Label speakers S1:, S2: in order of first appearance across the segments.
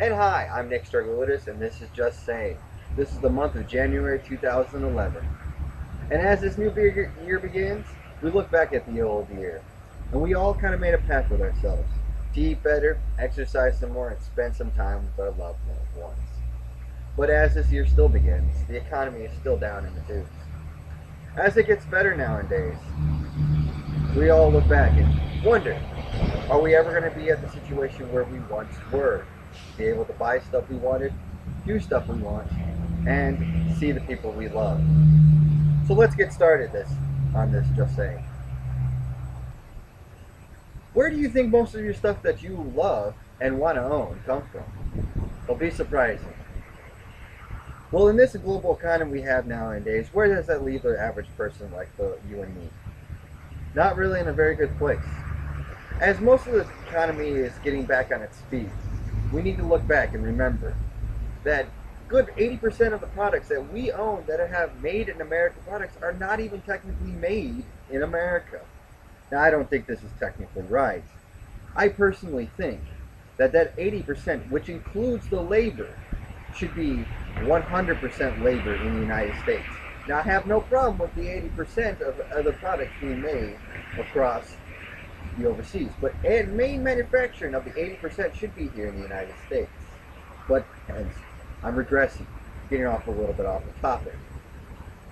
S1: And hi, I'm Nick Strugolidis, and this is Just Saying. This is the month of January 2011. And as this new year begins, we look back at the old year. And we all kind of made a pact with ourselves to eat better, exercise some more, and spend some time with our loved ones. But as this year still begins, the economy is still down in the tubes. As it gets better nowadays, we all look back and wonder, are we ever going to be at the situation where we once were? Be able to buy stuff we wanted, do stuff we want, and see the people we love. So let's get started on this just saying. Where do you think most of your stuff that you love and want to own comes from? It'll be surprising. Well, in this global economy we have nowadays, where does that leave the average person like you and me? Not really in a very good place. As most of the economy is getting back on its feet, we need to look back and remember that good 80% of the products that we own that have made in America products are not even technically made in America. Now, I don't think this is technically right. I personally think that 80%, which includes the labor, should be 100% labor in the United States. Now, I have no problem with the 80% of other products being made across the overseas, but main manufacturing of the 80% should be here in the United States. But hence, I'm regressing, getting off a little bit off the topic.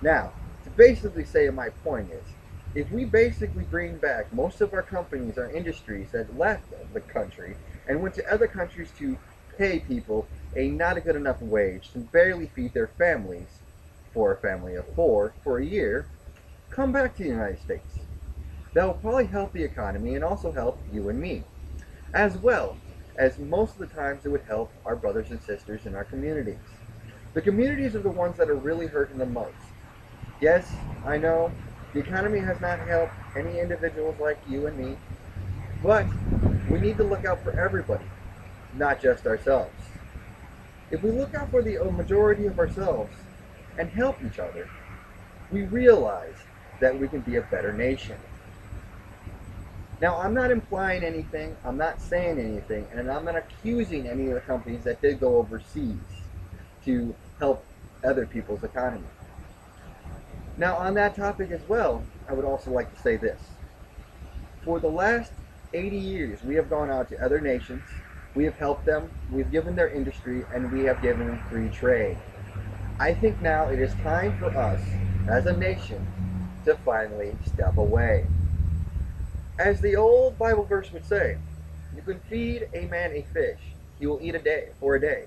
S1: Now, to basically say my point is, if we basically bring back most of our companies, our industries that left the country and went to other countries to pay people a not a good enough wage to barely feed their families, for a family of four, for a year, come back to the United States. That will probably help the economy and also help you and me, as well as most of the times it would help our brothers and sisters in our communities. The communities are the ones that are really hurting the most. Yes, I know the economy has not helped any individuals like you and me, but we need to look out for everybody, not just ourselves. If we look out for the majority of ourselves and help each other, we realize that we can be a better nation. Now, I'm not implying anything, I'm not saying anything, and I'm not accusing any of the companies that did go overseas to help other people's economy. Now, on that topic as well, I would also like to say this. For the last 80 years, we have gone out to other nations, we have helped them, we've given their industry, and we have given them free trade. I think now it is time for us, as a nation, to finally step away. As the old Bible verse would say, you can feed a man a fish, he will eat for a day.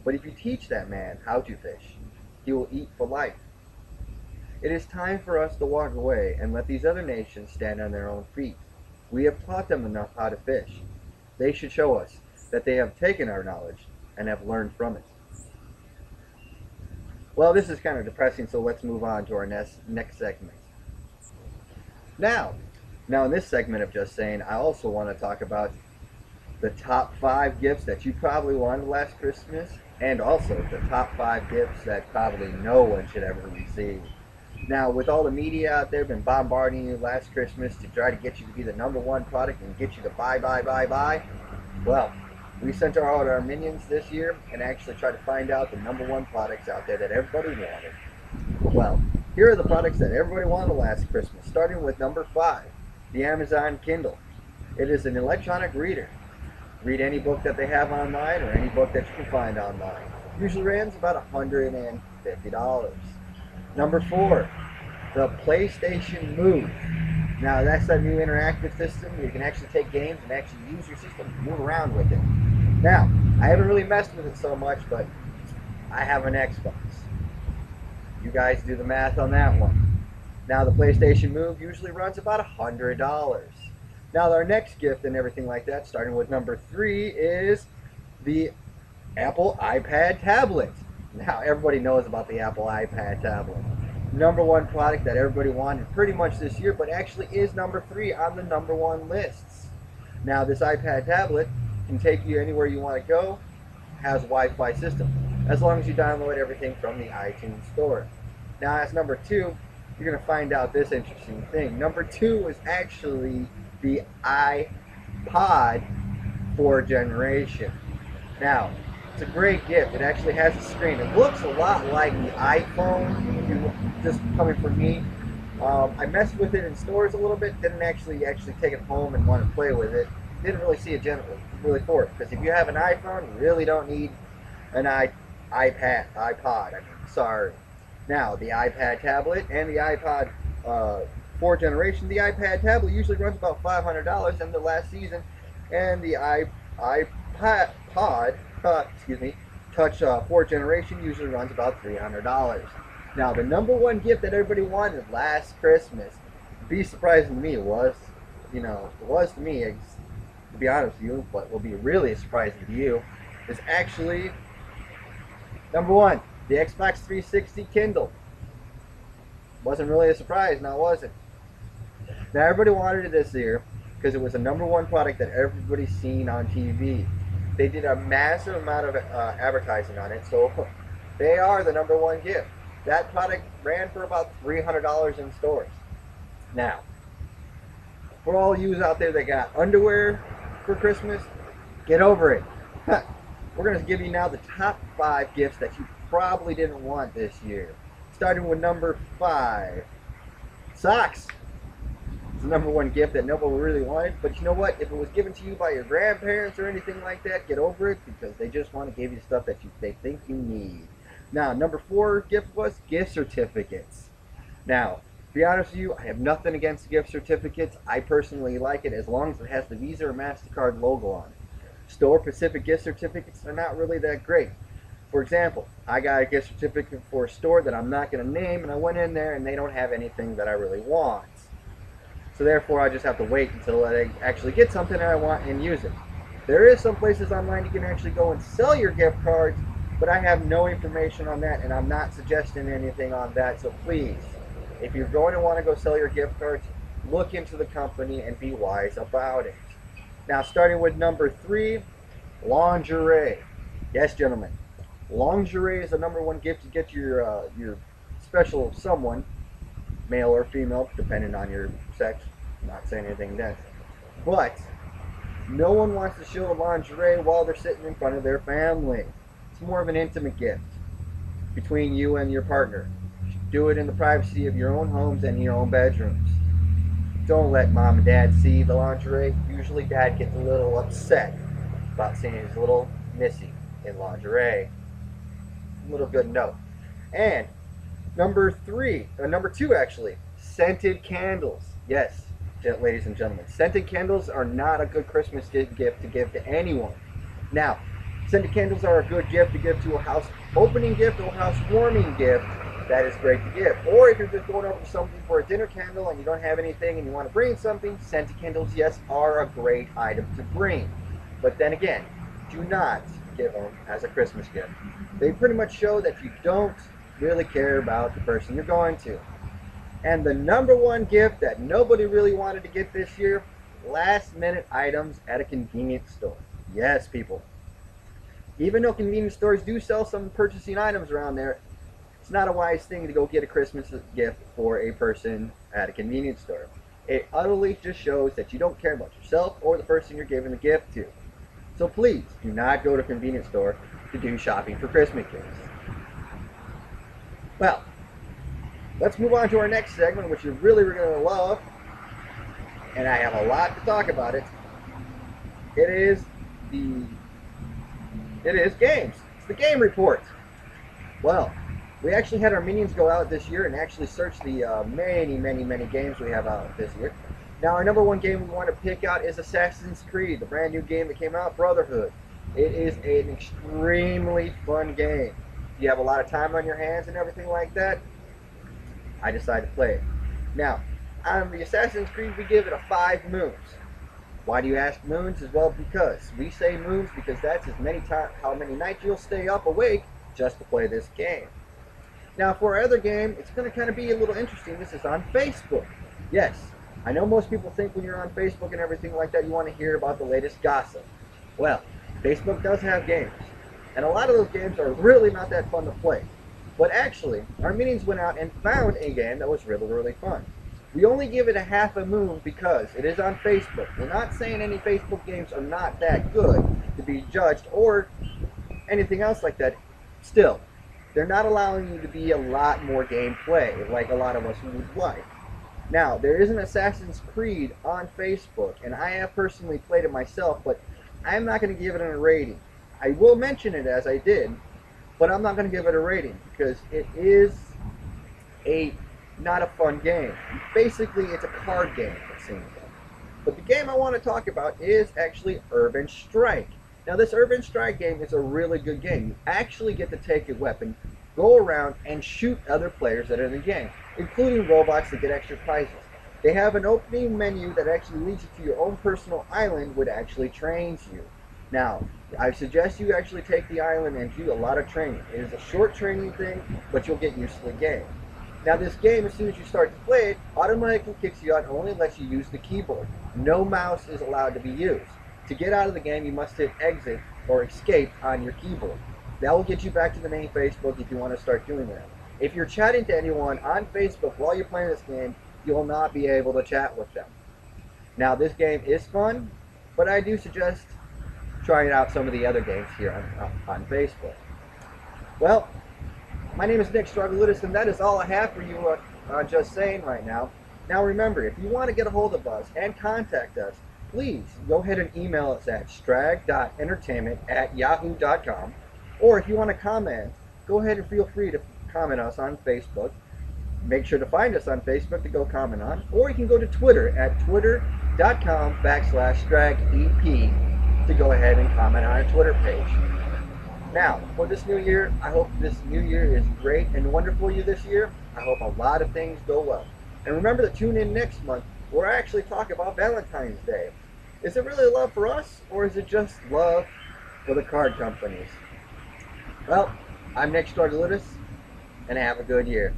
S1: But if you teach that man how to fish, he will eat for life. It is time for us to walk away and let these other nations stand on their own feet. We have taught them enough how to fish. They should show us that they have taken our knowledge and have learned from it. Well, this is kind of depressing, so let's move on to our next segment. Now in this segment of Just Saying, I also want to talk about the top 5 gifts that you probably wanted last Christmas, and also the top 5 gifts that probably no one should ever receive. Now, with all the media out there been bombarding you last Christmas to try to get you to be the #1 product and get you to buy, well, we sent out our minions this year and actually tried to find out the #1 products out there that everybody wanted. Well, here are the products that everybody wanted last Christmas, starting with number 5, the Amazon Kindle. It is an electronic reader. Read any book that they have online or any book that you can find online. Usually runs about $150. Number 4, the PlayStation Move. Now that's that new interactive system. You can actually take games and actually use your system to move around with it. Now, I haven't really messed with it so much, but I have an Xbox. You guys do the math on that one. Now the PlayStation Move usually runs about $100. Now our next gift and everything like that, starting with number 3, is the Apple iPad tablet. Now everybody knows about the Apple iPad tablet. #1 product that everybody wanted pretty much this year, but actually is number 3 on the #1 lists. Now this iPad tablet can take you anywhere you want to go, has a Wi-Fi system, as long as you download everything from the iTunes store. Now as number 2, you're going to find out this interesting thing. Number 2 is actually the iPod 4th generation. Now, it's a great gift. It actually has a screen. It looks a lot like the iPhone, if you just coming from me. I messed with it in stores a little bit. Didn't actually take it home and want to play with it. Didn't really see it really for it, because if you have an iPhone, you really don't need an iPod. I mean, sorry. Now, the iPad tablet and the iPod 4th generation, the iPad tablet usually runs about $500 in the last season, and the iPod, Touch 4th generation usually runs about $300. Now, the number one gift that everybody wanted last Christmas, be surprising to me, it was to me, to be honest with you, but will be really surprising to you, is actually number one, the Xbox 360 Kindle. Wasn't really a surprise, now was it? Now, everybody wanted it this year because it was the number one product that everybody's seen on TV. They did a massive amount of advertising on it, so they are the number one gift. That product ran for about $300 in stores. Now, for all yous out there that got underwear for Christmas, get over it. We're going to give you now the top 5 gifts that you probably didn't want this year. Starting with number 5, socks. It's the number one gift that nobody really wanted, but you know what? If it was given to you by your grandparents or anything like that, get over it, because they just want to give you stuff that they think you need. Now, number 4 gift was gift certificates. Now, to be honest with you, I have nothing against gift certificates. I personally like it as long as it has the Visa or MasterCard logo on it. Store-specific gift certificates are not really that great. For example, I got a gift certificate for a store that I'm not going to name, and I went in there and they don't have anything that I really want. So therefore, I just have to wait until I actually get something that I want and use it. There is some places online you can actually go and sell your gift cards, but I have no information on that, and I'm not suggesting anything on that. So please, if you're going to want to go sell your gift cards, look into the company and be wise about it. Now, starting with number 3, lingerie. Yes, gentlemen, lingerie is the number one gift to get your special someone, male or female, depending on your sex. I'm not saying anything then. But no one wants to show the lingerie while they're sitting in front of their family. It's more of an intimate gift between you and your partner. Do it in the privacy of your own homes and your own bedrooms. Don't let mom and dad see the lingerie. Usually dad gets a little upset about seeing his little missy in lingerie. A little good note. And number 2 actually, scented candles. Yes, ladies and gentlemen, scented candles are not a good Christmas gift to give to anyone. Now, scented candles are a good gift to give to a house opening gift or a house warming gift. That is great to give. Or if you're just going over to something for a dinner candle and you don't have anything and you want to bring something, scented candles, yes, are a great item to bring. But then again, do not give them as a Christmas gift. They pretty much show that you don't really care about the person you're going to. And the number one gift that nobody really wanted to get this year, last minute items at a convenience store. Yes, people. Even though convenience stores do sell some purchasing items around there, it's not a wise thing to go get a Christmas gift for a person at a convenience store. It utterly just shows that you don't care about yourself or the person you're giving the gift to. So please, do not go to a convenience store to do shopping for Christmas gifts. Well, let's move on to our next segment, which you're really going to love. And I have a lot to talk about it. It is games. It's the game report. Well, we actually had our minions go out this year and actually search the many games we have out this year. Now, our number one game we want to pick out is Assassin's Creed, the brand new game that came out, Brotherhood. It is an extremely fun game. If you have a lot of time on your hands and everything like that, I decided to play it. Now, on the Assassin's Creed, we give it a 5 moons. Why do you ask moons? Well, because we say moons because that's how many nights you'll stay up awake just to play this game. Now, for our other game, it's going to kind of be a little interesting. This is on Facebook. Yes, I know most people think when you're on Facebook and everything like that, you want to hear about the latest gossip. Well, Facebook does have games, and a lot of those games are really not that fun to play. But actually, our minions went out and found a game that was really fun. We only give it a half a moon because it is on Facebook. We're not saying any Facebook games are not that good to be judged or anything else like that. Still, they're not allowing you to be a lot more gameplay like a lot of us would like. Now, there is an Assassin's Creed on Facebook, and I have personally played it myself, but I'm not going to give it a rating. I will mention it as I did, but I'm not going to give it a rating because it is not a fun game. Basically, it's a card game, it seems like. But the game I want to talk about is actually Urban Strike. Now, this Urban Strike game is a really good game. You actually get to take a weapon, go around, and shoot other players that are in the game, including robots that get extra prizes. They have an opening menu that actually leads you to your own personal island, which actually trains you. Now, I suggest you actually take the island and do a lot of training. It is a short training thing, but you'll get used to the game. Now, this game, as soon as you start to play it, automatically kicks you out and only lets you use the keyboard. No mouse is allowed to be used. To get out of the game, you must hit exit or escape on your keyboard. That will get you back to the main Facebook if you want to start doing that. If you're chatting to anyone on Facebook while you're playing this game, you'll not be able to chat with them. Now, this game is fun, but I do suggest trying out some of the other games here on Facebook. Well, my name is Nick Strugglittus, and that is all I have for you on Just Saying right now. Now remember, if you want to get a hold of us and contact us, please go ahead and email us at strag.entertainment@yahoo.com. Or if you want to comment, go ahead and feel free to comment us on Facebook. Make sure to find us on Facebook to go comment on. Or you can go to Twitter at twitter.com/stragep to go ahead and comment on our Twitter page. Now, for this new year, I hope this new year is great and wonderful for you this year. I hope a lot of things go well. And remember to tune in next month where I actually talk about Valentine's Day. Is it really love for us, or is it just love for the card companies? Well, I'm Nick Strugglittus, and have a good year.